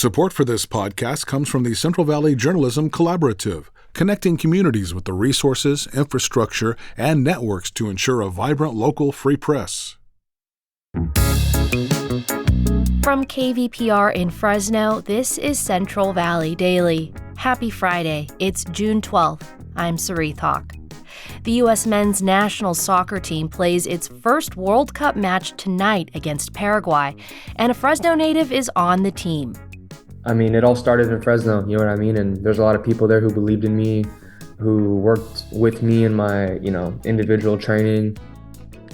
Support for this podcast comes from the Central Valley Journalism Collaborative, connecting communities with the resources, infrastructure, and networks to ensure a vibrant local free press. From KVPR in Fresno, this is Central Valley Daily. Happy Friday. It's June 12th. I'm Sarith Hawk. The U.S. men's national soccer team plays its first World Cup match tonight against Paraguay, and a Fresno native is on the team. I mean, it all started in Fresno, you know what I mean? And there's a lot of people there who believed in me, who worked with me in my, individual training.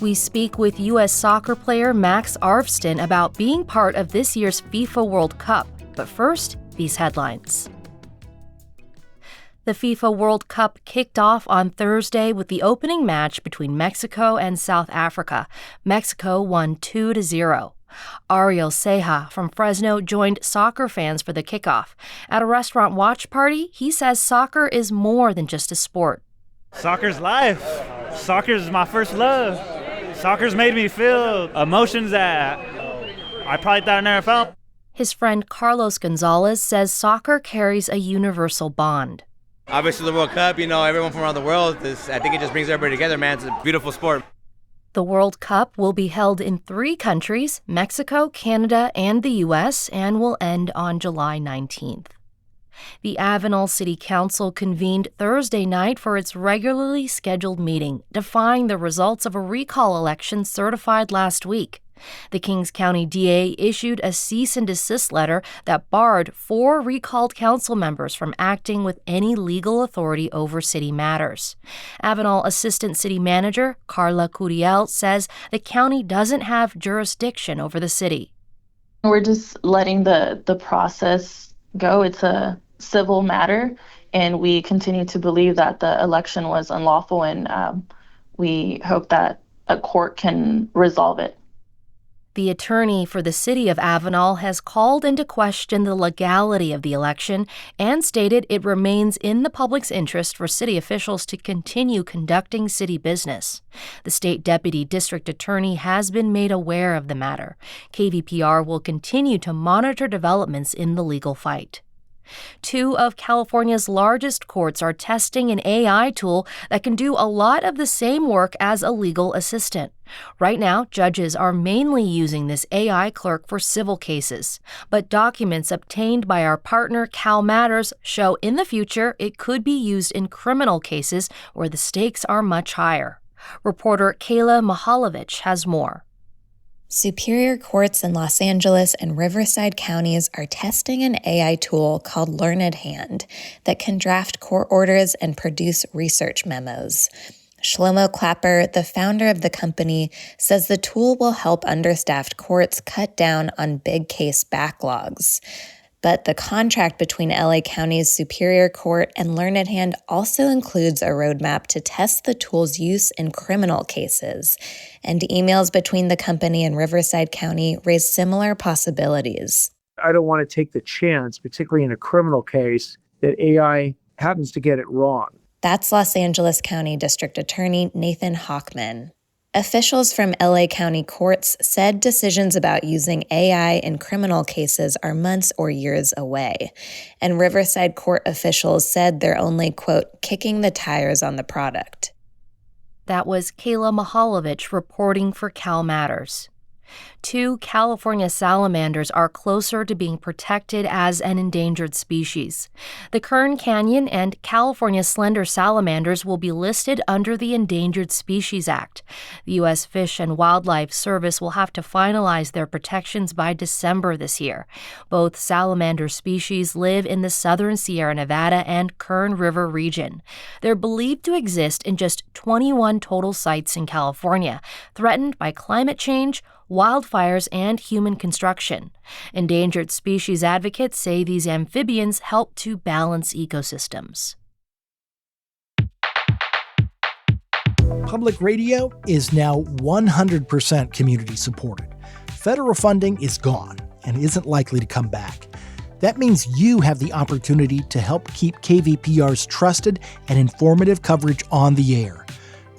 We speak with U.S. soccer player Max Arfsten about being part of this year's FIFA World Cup. But first, these headlines. The FIFA World Cup kicked off on Thursday with the opening match between Mexico and South Africa. Mexico won 2-0. Ariel Ceja from Fresno joined soccer fans for the kickoff. At a restaurant watch party, he says soccer is more than just a sport. Soccer's life. Soccer's my first love. Soccer's made me feel emotions that I probably thought I never felt. His friend Carlos Gonzalez says soccer carries a universal bond. Obviously the World Cup, everyone from around the world, I think it just brings everybody together, man. It's a beautiful sport. The World Cup will be held in 3 countries, Mexico, Canada, and the U.S., and will end on July 19th. The Avenal City Council convened Thursday night for its regularly scheduled meeting, defying the results of a recall election certified last week. The Kings County DA issued a cease and desist letter that barred 4 recalled council members from acting with any legal authority over city matters. Avenal Assistant City Manager Carla Curiel says the county doesn't have jurisdiction over the city. We're just letting the process go. It's a civil matter, and we continue to believe that the election was unlawful, and we hope that a court can resolve it. The attorney for the city of Avenal has called into question the legality of the election and stated it remains in the public's interest for city officials to continue conducting city business. The state deputy district attorney has been made aware of the matter. KVPR will continue to monitor developments in the legal fight. 2 of California's largest courts are testing an AI tool that can do a lot of the same work as a legal assistant. Right now, judges are mainly using this AI clerk for civil cases. But documents obtained by our partner Cal Matters show in the future it could be used in criminal cases where the stakes are much higher. Reporter Kayla Mihalovich has more. Superior courts in Los Angeles and Riverside counties are testing an AI tool called Learned Hand that can draft court orders and produce research memos. Shlomo Clapper, the founder of the company, says the tool will help understaffed courts cut down on big case backlogs. But the contract between LA County's Superior Court and Learned Hand also includes a roadmap to test the tool's use in criminal cases, and emails between the company and Riverside County raise similar possibilities. I don't want to take the chance, particularly in a criminal case, that AI happens to get it wrong. That's Los Angeles County District Attorney Nathan Hochman. Officials from LA County courts said decisions about using AI in criminal cases are months or years away. And Riverside court officials said they're only, quote, kicking the tires on the product. That was Kayla Mihalovich reporting for Cal Matters. 2 California salamanders are closer to being protected as an endangered species. The Kern Canyon and California slender salamanders will be listed under the Endangered Species Act. The U.S. Fish and Wildlife Service will have to finalize their protections by December this year. Both salamander species live in the southern Sierra Nevada and Kern River region. They're believed to exist in just 21 total sites in California, threatened by climate change, wildfires, and human construction. Endangered species advocates say these amphibians help to balance ecosystems. Public radio is now 100% community supported. Federal funding is gone and isn't likely to come back. That means you have the opportunity to help keep KVPR's trusted and informative coverage on the air.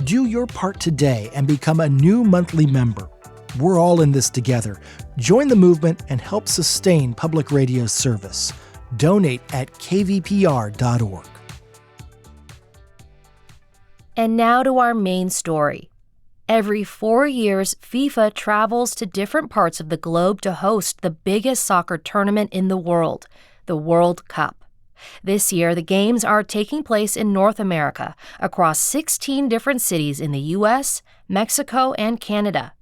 Do your part today and become a new monthly member. We're all in this together. Join the movement and help sustain public radio's service. Donate at kvpr.org. And now to our main story. Every 4 years, FIFA travels to different parts of the globe to host the biggest soccer tournament in the world, the World Cup. This year, the games are taking place in North America, across 16 different cities in the U.S., Mexico, and Canada.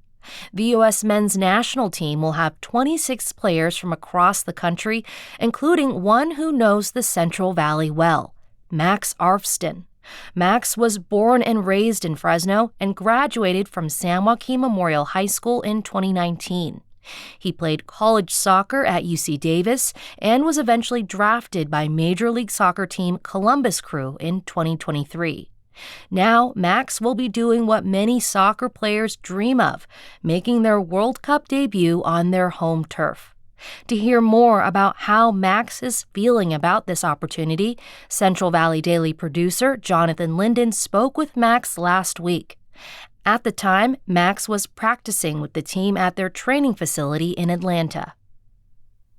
The U.S. men's national team will have 26 players from across the country, including one who knows the Central Valley well, Max Arfsten. Max was born and raised in Fresno and graduated from San Joaquin Memorial High School in 2019. He played college soccer at UC Davis and was eventually drafted by Major League Soccer team Columbus Crew in 2023. Now, Max will be doing what many soccer players dream of, making their World Cup debut on their home turf. To hear more about how Max is feeling about this opportunity, Central Valley Daily producer Jonathan Linden spoke with Max last week. At the time, Max was practicing with the team at their training facility in Atlanta.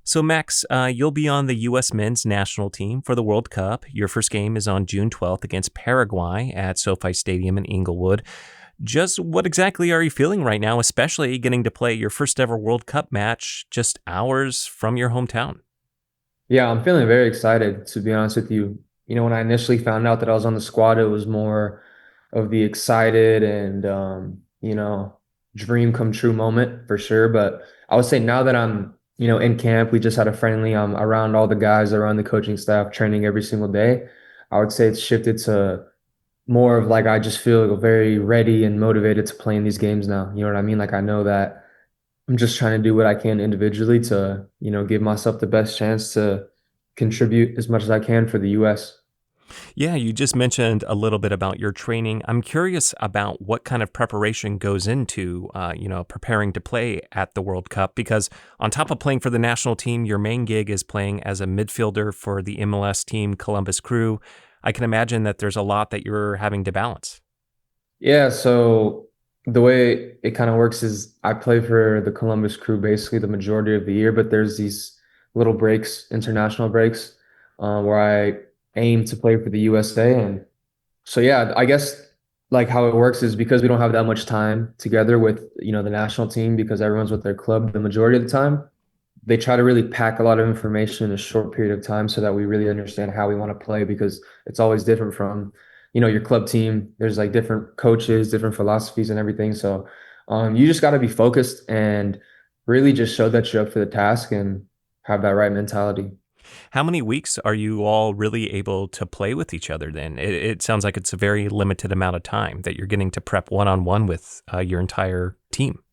So, Max, you'll be on the U.S. men's national team for the World Cup. Your first game is on June 12th against Paraguay at SoFi Stadium in Inglewood. Just what exactly are you feeling right now, especially getting to play your first ever World Cup match just hours from your hometown? Yeah, I'm feeling very excited, to be honest with you. You know, when I initially found out that I was on the squad, it was more of the excited and, dream come true moment for sure. But I would say now that I'm, in camp, we just had a friendly, around all the guys around the coaching staff training every single day. I would say it's shifted to more of like I just feel very ready and motivated to play in these games now. You know what I mean? Like I know that I'm just trying to do what I can individually to, give myself the best chance to contribute as much as I can for the U.S. Yeah, you just mentioned a little bit about your training. I'm curious about what kind of preparation goes into, preparing to play at the World Cup, because on top of playing for the national team, your main gig is playing as a midfielder for the MLS team Columbus Crew. I can imagine that there's a lot that you're having to balance. Yeah, so the way it kind of works is I play for the Columbus Crew basically the majority of the year, but there's these little breaks, international breaks, where I aim to play for the USA. And so, yeah, I guess like how it works is because we don't have that much time together with, the national team because everyone's with their club the majority of the time. They try to really pack a lot of information in a short period of time so that we really understand how we want to play, because it's always different from, your club team. There's like different coaches, different philosophies and everything. So you just got to be focused and really just show that you're up for the task and have that right mentality. How many weeks are you all really able to play with each other then? It sounds like it's a very limited amount of time that you're getting to prep one-on-one with your entire team.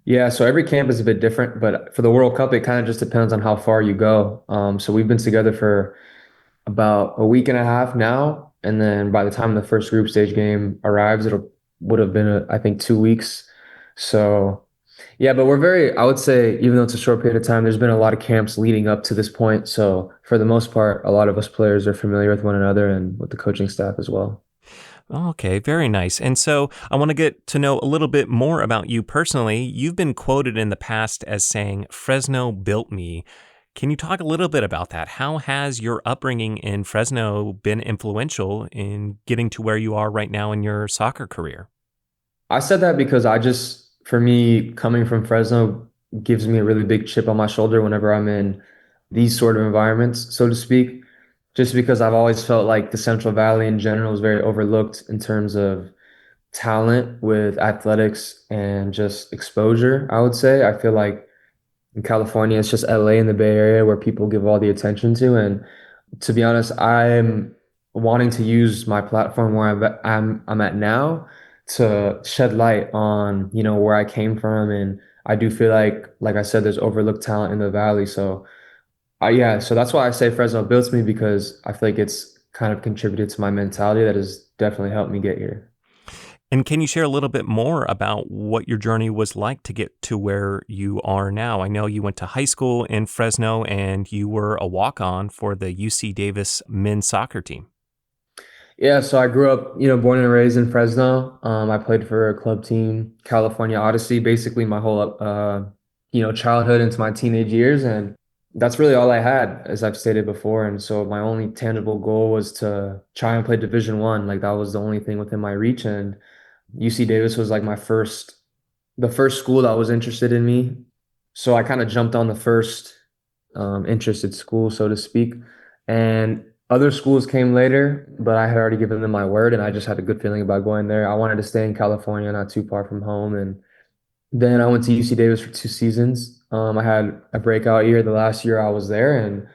Yeah, so every camp is a bit different, but for the World Cup, it kind of just depends on how far you go. So we've been together for about a week and a half now, and then by the time the first group stage game arrives, would have been, I think, 2 weeks. So yeah, but I would say, even though it's a short period of time, there's been a lot of camps leading up to this point. So for the most part, a lot of us players are familiar with one another and with the coaching staff as well. Okay, very nice. And so I want to get to know a little bit more about you personally. You've been quoted in the past as saying, "Fresno built me." Can you talk a little bit about that? How has your upbringing in Fresno been influential in getting to where you are right now in your soccer career? I said that because for me, coming from Fresno gives me a really big chip on my shoulder whenever I'm in these sort of environments, so to speak. Just because I've always felt like the Central Valley in general is very overlooked in terms of talent with athletics and just exposure, I would say. I feel like in California, it's just LA and the Bay Area where people give all the attention to. And to be honest, I'm wanting to use my platform where I'm at now to shed light on, where I came from. And I do feel like I said, there's overlooked talent in the Valley. So so that's why I say Fresno built me, because I feel like it's kind of contributed to my mentality that has definitely helped me get here. And can you share a little bit more about what your journey was like to get to where you are now? I know you went to high school in Fresno and you were a walk-on for the UC Davis men's soccer team. Yeah, so I grew up, born and raised in Fresno. I played for a club team, California Odyssey, basically my whole, childhood into my teenage years. And that's really all I had, as I've stated before. And so my only tangible goal was to try and play Division One. Like that was the only thing within my reach. And UC Davis was like the first school that was interested in me. So I kind of jumped on the first interested school, so to speak. And other schools came later, but I had already given them my word, and I just had a good feeling about going there. I wanted to stay in California, not too far from home. And then I went to UC Davis for 2 seasons. I had a breakout year the last year I was there, and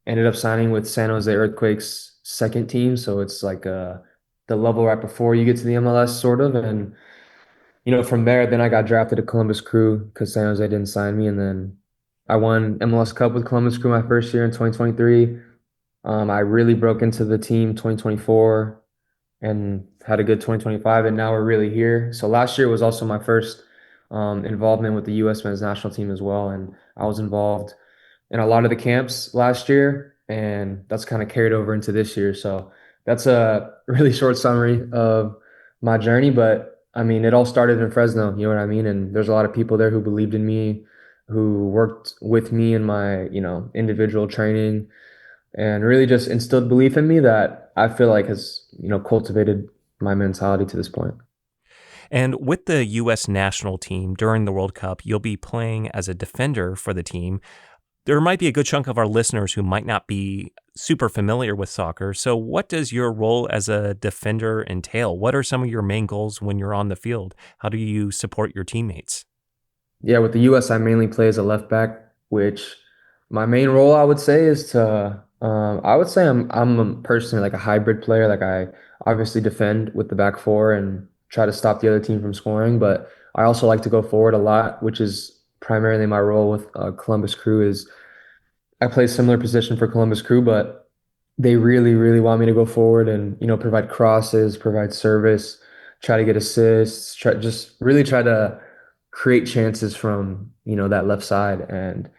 ended up signing with San Jose Earthquakes' second team. So it's like the level right before you get to the MLS, sort of. And from there, then I got drafted to Columbus Crew because San Jose didn't sign me, and then I won MLS Cup with Columbus Crew my first year in 2023. I really broke into the team 2024 and had a good 2025, and now we're really here. So last year was also my first involvement with the U.S. men's national team as well, and I was involved in a lot of the camps last year, and that's kind of carried over into this year. So that's a really short summary of my journey, but I mean, it all started in Fresno, you know what I mean? And there's a lot of people there who believed in me, who worked with me in my, individual training, and really just instilled belief in me that I feel like has, cultivated my mentality to this point. And with the U.S. national team during the World Cup, you'll be playing as a defender for the team. There might be a good chunk of our listeners who might not be super familiar with soccer. So what does your role as a defender entail? What are some of your main goals when you're on the field? How do you support your teammates? Yeah, with the U.S., I mainly play as a left back, which my main role, I would say, is to, I would say I'm personally like a hybrid player. Like I obviously defend with the back four and try to stop the other team from scoring, but I also like to go forward a lot, which is primarily my role with Columbus Crew. Is I play a similar position for Columbus Crew, but they really, really want me to go forward and, provide crosses, provide service, try to get assists, try to create chances from, that left side. And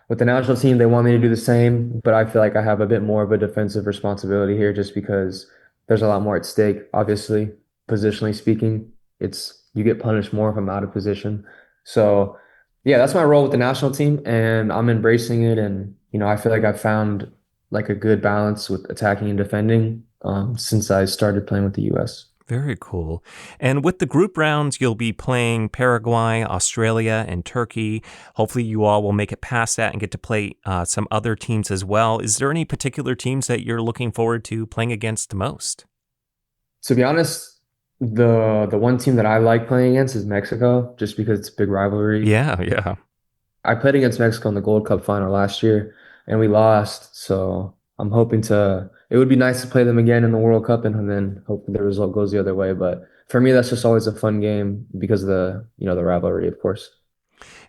with the national team, they want me to do the same, but I feel like I have a bit more of a defensive responsibility here just because there's a lot more at stake. Obviously, positionally speaking, you get punished more if I'm out of position. So yeah, that's my role with the national team, and I'm embracing it. And, I feel like I've found like a good balance with attacking and defending since I started playing with the U.S. Very cool. And with the group rounds, you'll be playing Paraguay, Australia, and Turkey. Hopefully you all will make it past that and get to play some other teams as well. Is there any particular teams that you're looking forward to playing against the most? To be honest, the one team that I like playing against is Mexico, just because it's a big rivalry. Yeah. I played against Mexico in the Gold Cup final last year, and we lost. So I'm hoping it would be nice to play them again in the World Cup, and then hopefully the result goes the other way. But for me, that's just always a fun game because of the rivalry, of course.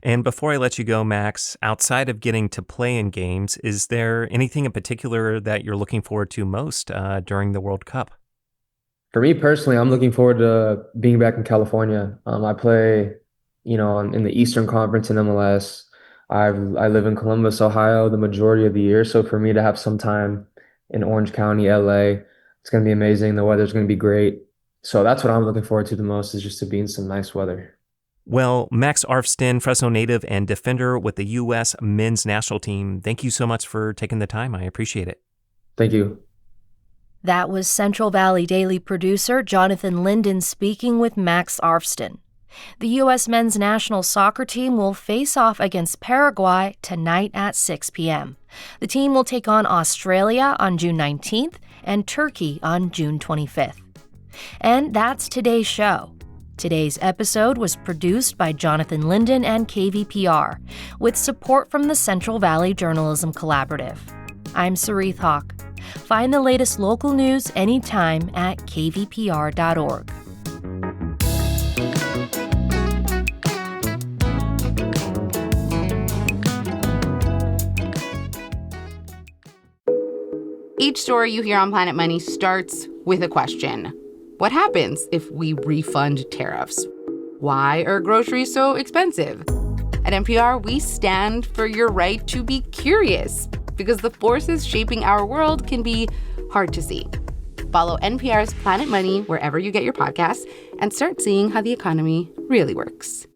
And before I let you go, Max, outside of getting to play in games, is there anything in particular that you're looking forward to most during the World Cup? For me personally, I'm looking forward to being back in California. I play, in the Eastern Conference in MLS. I live in Columbus, Ohio, the majority of the year. So for me to have some time in Orange County, LA, it's going to be amazing. The weather's going to be great. So that's what I'm looking forward to the most, is just to be in some nice weather. Well, Max Arfsten, Fresno native and defender with the U.S. men's national team, thank you so much for taking the time. I appreciate it. Thank you. That was Central Valley Daily producer Jonathan Linden speaking with Max Arfsten. The U.S. men's national soccer team will face off against Paraguay tonight at 6 p.m. The team will take on Australia on June 19th and Turkey on June 25th. And that's today's show. Today's episode was produced by Jonathan Linden and KVPR, with support from the Central Valley Journalism Collaborative. I'm Sarith Hawk. Find the latest local news anytime at kvpr.org. Each story you hear on Planet Money starts with a question. What happens if we refund tariffs? Why are groceries so expensive? At NPR, we stand for your right to be curious, because the forces shaping our world can be hard to see. Follow NPR's Planet Money wherever you get your podcasts and start seeing how the economy really works.